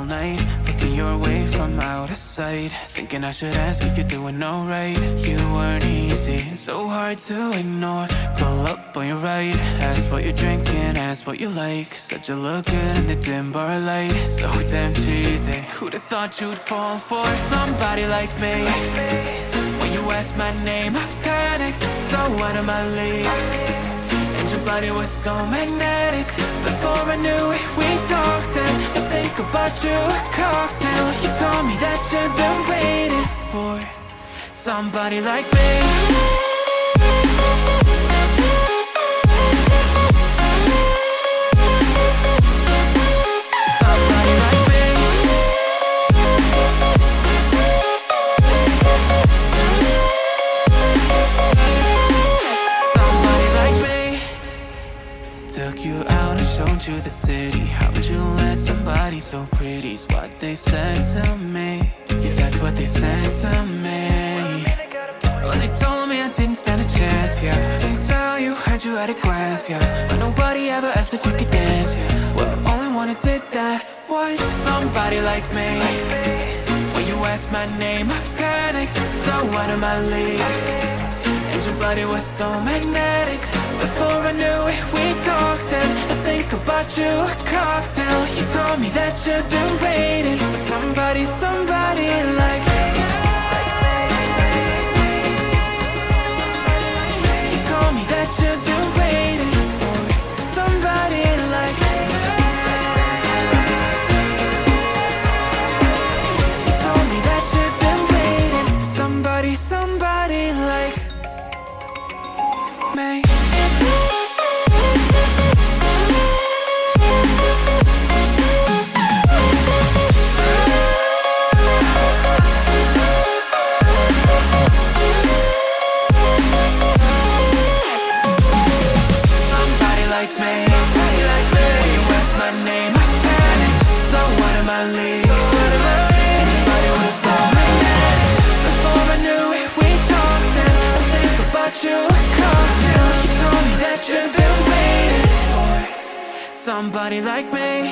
all night, looking your way from out of sight, thinking I should ask if you're doing alright. You weren't easy, so hard to ignore. Pull up on your right, ask what you're drinking, ask what you like. Said you look good in the dim bar light, so damn cheesy. Who'd have thought you'd fall for somebody like me? When you asked my name, I panicked, so out of my league. And your body was so magnetic. Before I knew it, we talked, and I think about you a cocktail. You told me that you've been waiting for somebody like me. Took you out and showed you the city. How'd you let somebody so pretty's what they said to me? Yeah, that's what they said to me. Well, they told me I didn't stand a chance, yeah. Face value, had you at a glance, yeah. But nobody ever asked if you could dance, yeah. Well, only one who did that was somebody like me. When you asked my name, I panicked, so out of my league. And your body was so magnetic. Before I knew it, we talked, and I think about you a cocktail. You told me that you've been waiting for somebody, somebody like me. You told me that you've been waiting for somebody like me. You told me that you've been waiting for somebody, somebody like me. Somebody like me.